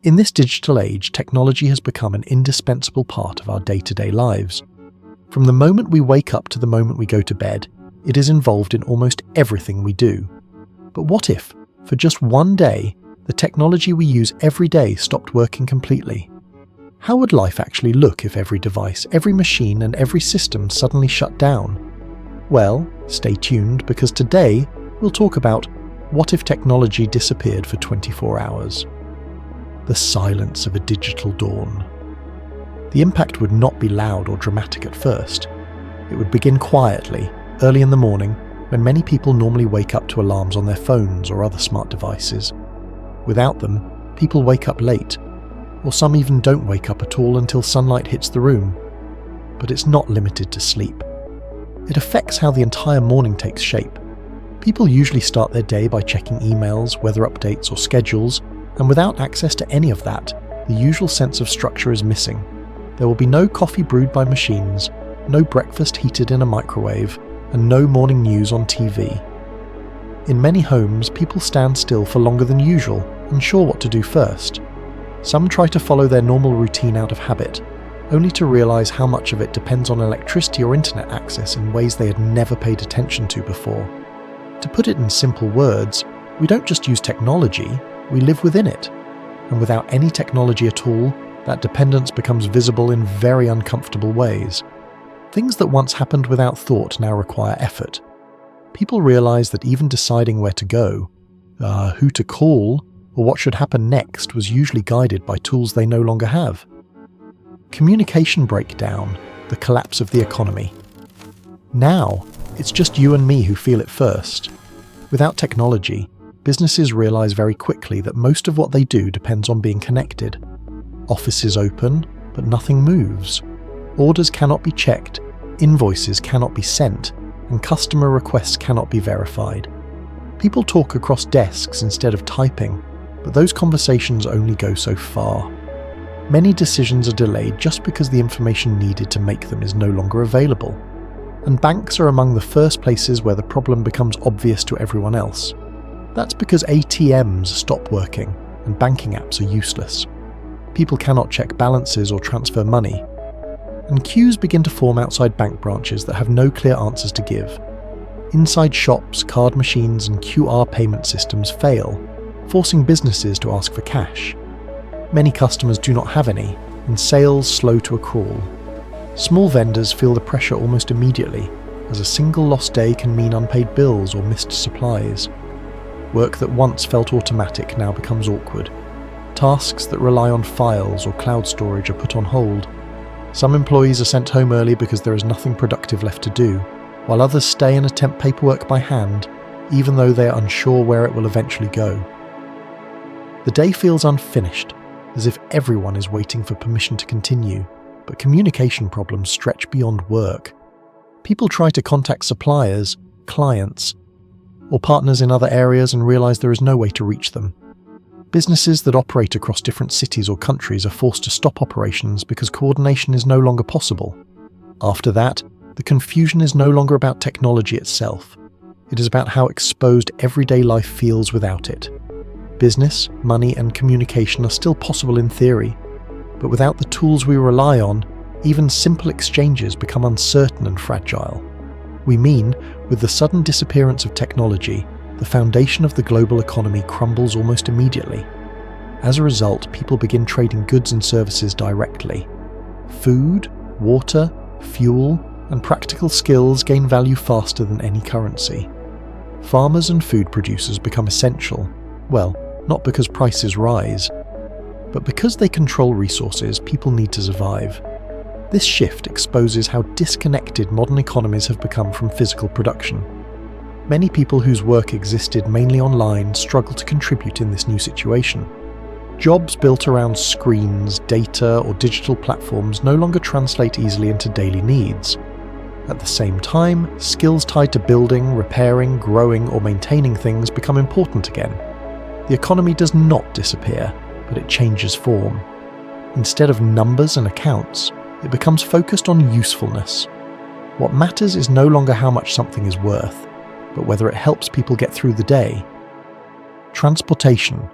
In this digital age, technology has become an indispensable part of our day-to-day lives. From the moment we wake up to the moment we go to bed, it is involved in almost everything we do. But what if, for just one day, the technology we use every day stopped working completely? How would life actually look if every device, every machine, and every system suddenly shut down? Well, stay tuned, because today we'll talk about what if technology disappeared for 24 hours. The silence of a digital dawn. The impact would not be loud or dramatic at first. It would begin quietly, early in the morning, when many people normally wake up to alarms on their phones or other smart devices. Without them, people wake up late, or some even don't wake up at all until sunlight hits the room. But it's not limited to sleep. It affects how the entire morning takes shape. People usually start their day by checking emails, weather updates, or schedules, and without access to any of that, the usual sense of structure is missing. There will be no coffee brewed by machines, no breakfast heated in a microwave, and no morning news on TV. In many homes, people stand still for longer than usual, unsure what to do first. Some try to follow their normal routine out of habit, only to realize how much of it depends on electricity or internet access in ways they had never paid attention to before. To put it in simple words, we don't just use technology, we live within it. And without any technology at all, that dependence becomes visible in very uncomfortable ways. Things that once happened without thought now require effort. People realize that even deciding where to go, who to call, or what should happen next was usually guided by tools they no longer have. Communication breakdown, the collapse of the economy. Now, it's just you and me who feel it first. Without technology, businesses realize very quickly that most of what they do depends on being connected. Offices open, but nothing moves. Orders cannot be checked, invoices cannot be sent, and customer requests cannot be verified. People talk across desks instead of typing, but those conversations only go so far. Many decisions are delayed just because the information needed to make them is no longer available. And banks are among the first places where the problem becomes obvious to everyone else. That's because ATMs stop working and banking apps are useless. People cannot check balances or transfer money. And queues begin to form outside bank branches that have no clear answers to give. Inside shops, card machines and QR payment systems fail, forcing businesses to ask for cash. Many customers do not have any, and sales slow to a crawl. Small vendors feel the pressure almost immediately, as a single lost day can mean unpaid bills or missed supplies. Work that once felt automatic now becomes awkward. Tasks that rely on files or cloud storage are put on hold. Some employees are sent home early because there is nothing productive left to do, while others stay and attempt paperwork by hand, even though they are unsure where it will eventually go. The day feels unfinished, as if everyone is waiting for permission to continue, but communication problems stretch beyond work. People try to contact suppliers, clients, or partners in other areas and realize there is no way to reach them. Businesses that operate across different cities or countries are forced to stop operations because coordination is no longer possible. After that, the confusion is no longer about technology itself. It is about how exposed everyday life feels without it. Business, money, and communication are still possible in theory, but without the tools we rely on, even simple exchanges become uncertain and fragile. We mean, with the sudden disappearance of technology, the foundation of the global economy crumbles almost immediately. As a result, people begin trading goods and services directly. Food, water, fuel, and practical skills gain value faster than any currency. Farmers and food producers become essential, well, not because prices rise, but because they control resources people need to survive. This shift exposes how disconnected modern economies have become from physical production. Many people whose work existed mainly online struggle to contribute in this new situation. Jobs built around screens, data, or digital platforms no longer translate easily into daily needs. At the same time, skills tied to building, repairing, growing, or maintaining things become important again. The economy does not disappear, but it changes form. Instead of numbers and accounts, it becomes focused on usefulness. What matters is no longer how much something is worth, but whether it helps people get through the day. Transportation,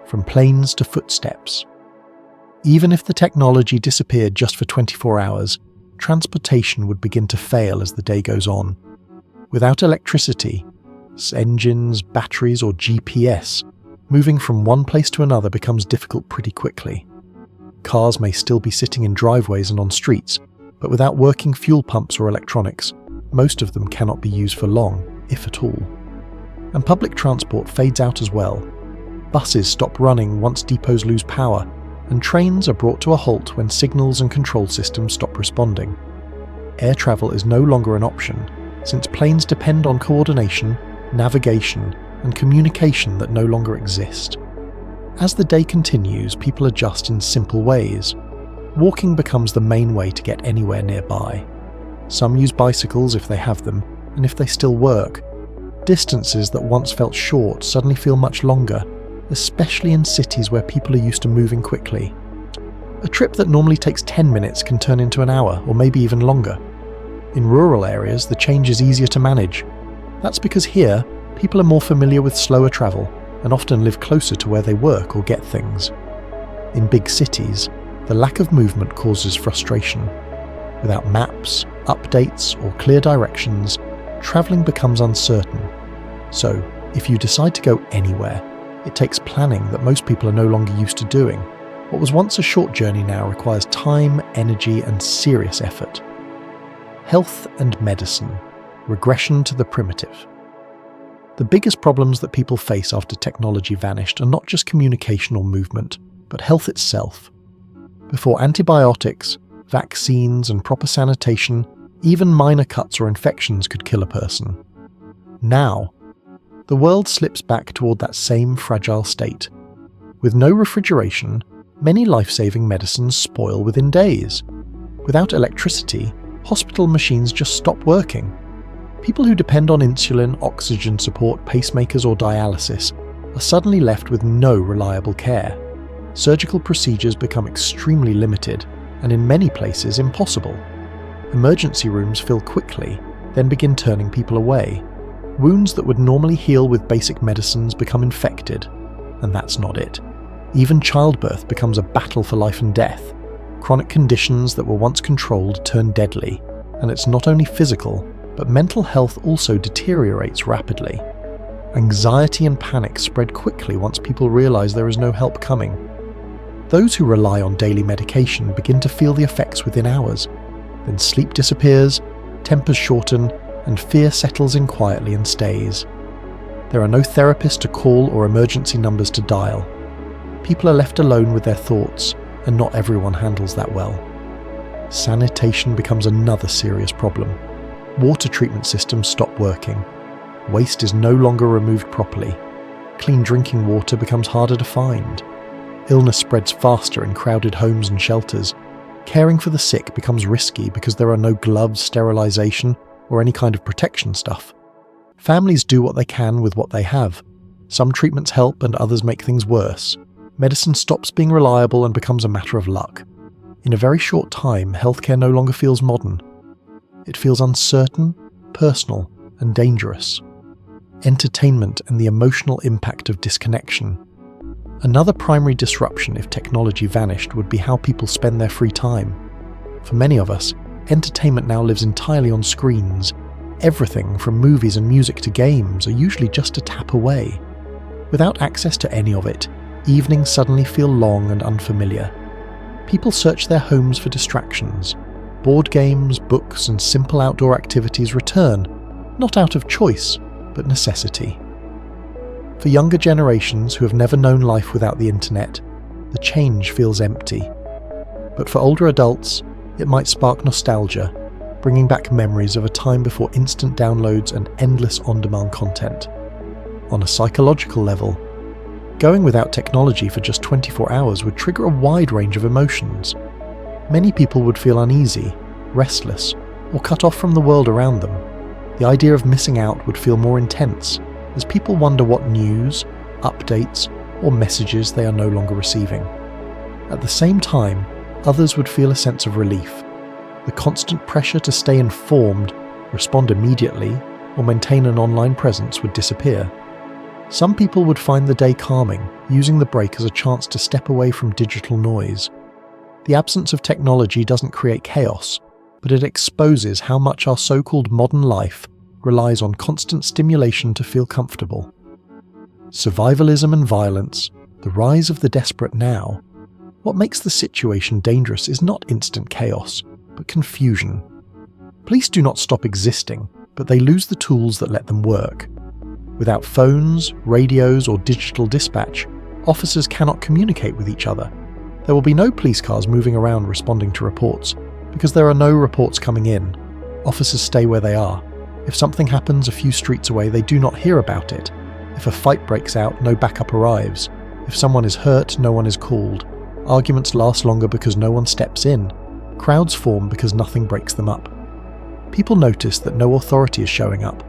from planes to footsteps, Even if the technology disappeared just for 24 hours, transportation would begin to fail as the day goes on. Without electricity, engines, batteries, or GPS, moving from one place to another becomes difficult pretty quickly. Cars may still be sitting in driveways and on streets, but without working fuel pumps or electronics, most of them cannot be used for long, if at all. And public transport fades out as well. Buses stop running once depots lose power, and trains are brought to a halt when signals and control systems stop responding. Air travel is no longer an option, since planes depend on coordination, navigation, and communication that no longer exist. As the day continues, people adjust in simple ways. Walking becomes the main way to get anywhere nearby. Some use bicycles if they have them, and if they still work. Distances that once felt short suddenly feel much longer, especially in cities where people are used to moving quickly. A trip that normally takes 10 minutes can turn into an hour, or maybe even longer. In rural areas, the change is easier to manage. That's because here, people are more familiar with slower travel and often live closer to where they work or get things. In big cities, the lack of movement causes frustration. Without maps, updates, or clear directions, travelling becomes uncertain. So, if you decide to go anywhere, it takes planning that most people are no longer used to doing. What was once a short journey now requires time, energy, and serious effort. Health and medicine. Regression to the primitive. The biggest problems that people face after technology vanished are not just communication or movement, but health itself. Before antibiotics, vaccines, and proper sanitation, even minor cuts or infections could kill a person. Now, the world slips back toward that same fragile state. With no refrigeration, many life-saving medicines spoil within days. Without electricity, hospital machines just stop working. People who depend on insulin, oxygen support, pacemakers, or dialysis are suddenly left with no reliable care. Surgical procedures become extremely limited, and in many places impossible. Emergency rooms fill quickly, then begin turning people away. Wounds that would normally heal with basic medicines become infected, and that's not it. Even childbirth becomes a battle for life and death. Chronic conditions that were once controlled turn deadly, and it's not only physical, but mental health also deteriorates rapidly. Anxiety and panic spread quickly once people realize there is no help coming. Those who rely on daily medication begin to feel the effects within hours. Then sleep disappears, tempers shorten, and fear settles in quietly and stays. There are no therapists to call or emergency numbers to dial. People are left alone with their thoughts, and not everyone handles that well. Sanitation becomes another serious problem. Water treatment systems stop working. Waste is no longer removed properly. Clean drinking water becomes harder to find. Illness spreads faster in crowded homes and shelters. Caring for the sick becomes risky because there are no gloves, sterilization, or any kind of protection stuff. Families do what they can with what they have. Some treatments help and others make things worse. Medicine stops being reliable and becomes a matter of luck. In a very short time, healthcare no longer feels modern. It feels uncertain, personal, and dangerous. Entertainment and the emotional impact of disconnection. Another primary disruption if technology vanished would be how people spend their free time. For many of us, entertainment now lives entirely on screens. Everything from movies and music to games are usually just a tap away. Without access to any of it, evenings suddenly feel long and unfamiliar. People search their homes for distractions. Board games, books, and simple outdoor activities return, not out of choice, but necessity. For younger generations who have never known life without the internet, the change feels empty. But for older adults, it might spark nostalgia, bringing back memories of a time before instant downloads and endless on-demand content. On a psychological level, going without technology for just 24 hours would trigger a wide range of emotions. Many people would feel uneasy, restless, or cut off from the world around them. The idea of missing out would feel more intense, as people wonder what news, updates, or messages they are no longer receiving. At the same time, others would feel a sense of relief. The constant pressure to stay informed, respond immediately, or maintain an online presence would disappear. Some people would find the day calming, using the break as a chance to step away from digital noise. The absence of technology doesn't create chaos, but it exposes how much our so-called modern life relies on constant stimulation to feel comfortable. Survivalism and violence, the rise of the desperate now. What makes the situation dangerous is not instant chaos, but confusion. Police do not stop existing, but they lose the tools that let them work. Without phones, radios, or digital dispatch, officers cannot communicate with each other. There will be no police cars moving around responding to reports, because there are no reports coming in. Officers stay where they are. If something happens a few streets away, they do not hear about it. If a fight breaks out, no backup arrives. If someone is hurt, no one is called. Arguments last longer because no one steps in. Crowds form because nothing breaks them up. People notice that no authority is showing up.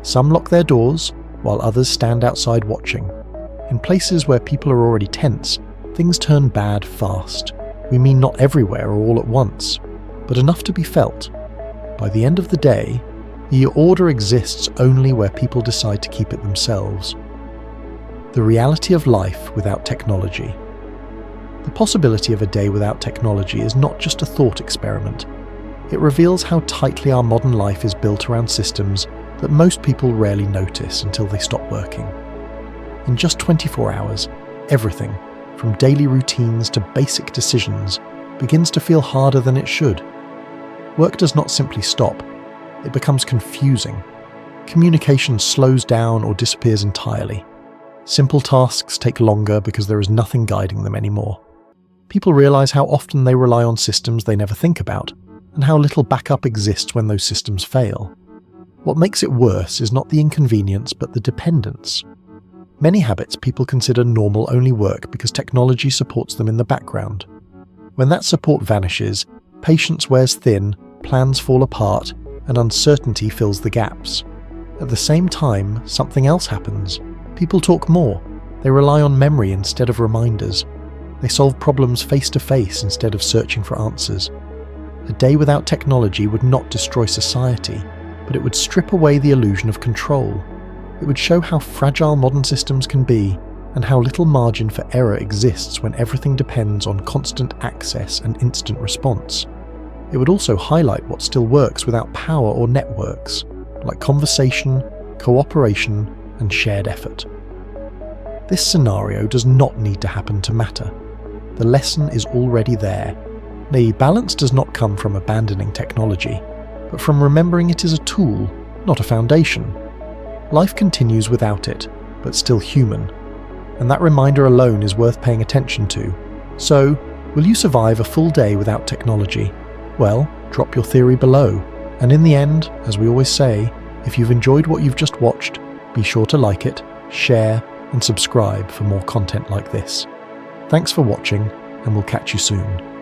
Some lock their doors, while others stand outside watching. In places where people are already tense, things turn bad fast. We mean not everywhere or all at once, but enough to be felt. By the end of the day, the order exists only where people decide to keep it themselves. The reality of life without technology. The possibility of a day without technology is not just a thought experiment. It reveals how tightly our modern life is built around systems that most people rarely notice until they stop working. In just 24 hours, everything, from daily routines to basic decisions, begins to feel harder than it should. Work does not simply stop, it becomes confusing. Communication slows down or disappears entirely. Simple tasks take longer because there is nothing guiding them anymore. People realize how often they rely on systems they never think about, and how little backup exists when those systems fail. What makes it worse is not the inconvenience but the dependence. Many habits people consider normal only work because technology supports them in the background. When that support vanishes, patience wears thin, plans fall apart, and uncertainty fills the gaps. At the same time, something else happens. People talk more. They rely on memory instead of reminders. They solve problems face to face instead of searching for answers. A day without technology would not destroy society, but it would strip away the illusion of control. It would show how fragile modern systems can be, and how little margin for error exists when everything depends on constant access and instant response. It would also highlight what still works without power or networks, like conversation, cooperation, and shared effort. This scenario does not need to happen to matter. The lesson is already there. The balance does not come from abandoning technology, but from remembering it is a tool, not a foundation. Life continues without it, but still human, and that reminder alone is worth paying attention to. So, will you survive a full day without technology? Well, drop your theory below, and in the end, as we always say, if you've enjoyed what you've just watched, be sure to like it, share, and subscribe for more content like this. Thanks for watching, and we'll catch you soon.